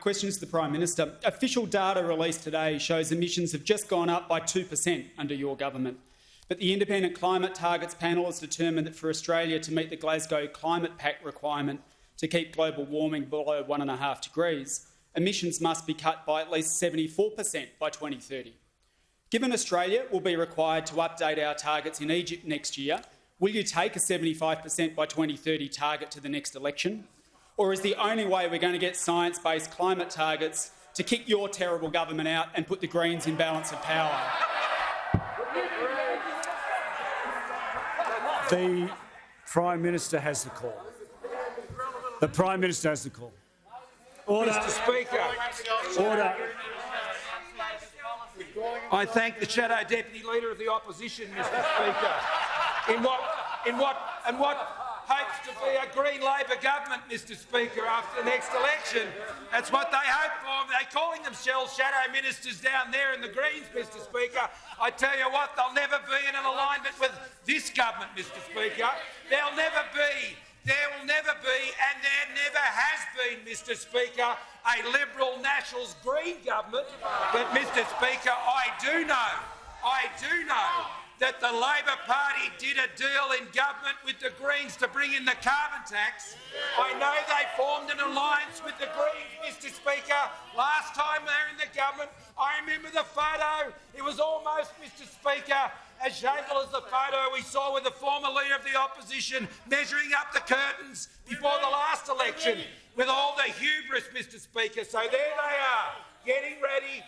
question is to the Prime Minister. Official data released today shows emissions have just gone up by 2% under your government. But the Independent Climate Targets Panel has determined that for Australia to meet the Glasgow Climate Pact requirement to keep global warming below 1.5 degrees, emissions must be cut by at least 74% by 2030. Given Australia will be required to update our targets in Egypt next year, will you take a 75% by 2030 target to the next election? Or is the only way we're going to get science-based climate targets to kick your terrible government out and put the Greens in balance of power? The Prime Minister has the call. The Prime Minister has the call. Order. Mr Speaker. Order. I thank the Shadow Deputy Leader of the Opposition, Mr Speaker, in what hopes to be a Green Labor government, Mr Speaker, after the next election. That's what they hope for. They're calling themselves shadow ministers down there in the Greens, Mr Speaker. I tell you what, they'll never be in an alignment with this government, Mr Speaker. There will never be, and there never has been, Mr Speaker, a Liberal Nationals Green government. But, Mr Speaker, I do know that the Labor Party did a deal in government with the Greens to bring in the carbon tax. I know they formed an alliance with the Greens, Mr Speaker, last time they were in the government. I remember the photo. It was almost, Mr Speaker, as shameful as the photo we saw with the former Leader of the Opposition measuring up the curtains before the last election with all the hubris, Mr Speaker. So there they are, getting ready,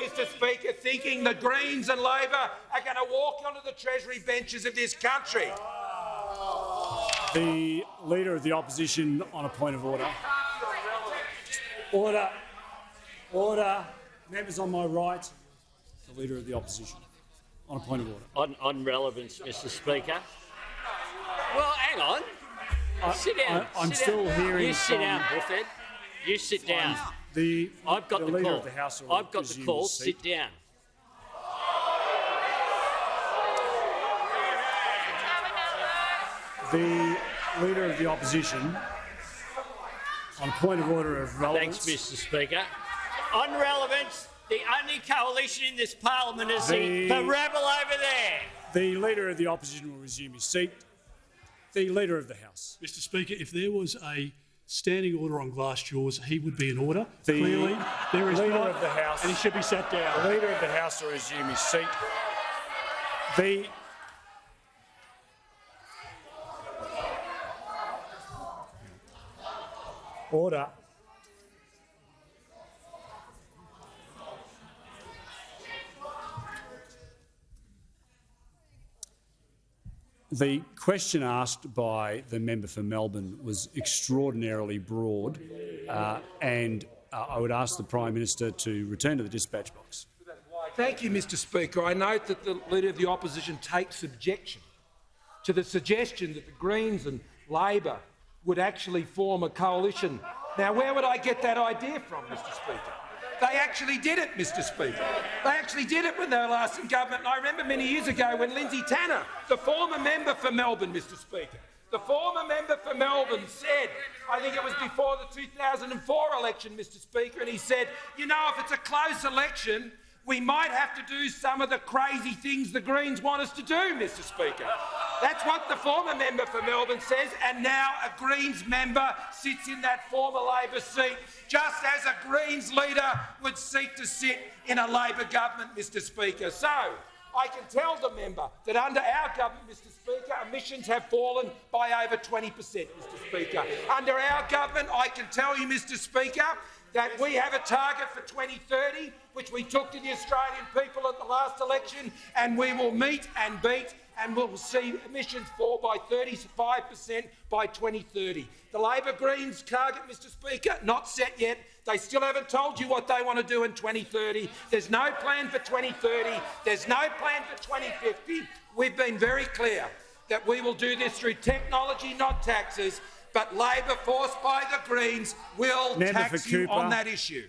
Mr Speaker, thinking the Greens and Labor are going to walk onto the Treasury benches of this country. The Leader of the Opposition on a point of order. Order. Order. Members on my right, the Leader of the Opposition on a point of order. On relevance, Mr Speaker. Well, hang on. Sit down. I'm still hearing. You sit down, boofhead. You sit down. I've got the Leader call. of the House I've got the call. Sit down. The Leader of the Opposition on point of order of relevance. Thanks, Mr Speaker. On relevance, the only coalition in this parliament is the rabble over there. The Leader of the Opposition will resume his seat. The Leader of the House. Mr Speaker, if there was a standing order on glass jaws, he would be in order. Clearly, there is Leader not, of the House, and he should be sat down. The Leader of the House will resume his seat. The order. The question asked by the member for Melbourne was extraordinarily broad, and I would ask the Prime Minister to return to the dispatch box. Thank you, Mr Speaker. I note that the Leader of the Opposition takes objection to the suggestion that the Greens and Labor would actually form a coalition. Now, where would I get that idea from, Mr Speaker? They actually did it, Mr Speaker. They actually did it when they were last in government. And I remember many years ago when Lindsay Tanner, the former member for Melbourne, Mr Speaker, the former member for Melbourne said, I think it was before the 2004 election, Mr Speaker, and he said, you know, if it's a close election, we might have to do some of the crazy things the Greens want us to do, Mr Speaker. That's what the former member for Melbourne says, and now a Greens member sits in that former Labor seat, just as a Greens leader would seek to sit in a Labor government, Mr Speaker. So, I can tell the member that under our government, Mr Speaker, emissions have fallen by over 20%, Mr Speaker. Under our government, I can tell you, Mr Speaker, that we have a target for 2030, which we took to the Australian people at the last election, and we will meet and beat, and we'll see emissions fall by 35% by 2030. The Labor Greens target, Mr Speaker, not set yet. They still haven't told you what they want to do in 2030. There's no plan for 2030. There's no plan for 2050. We've been very clear that we will do this through technology, not taxes, but Labor, forced by the Greens, will tax you on that issue.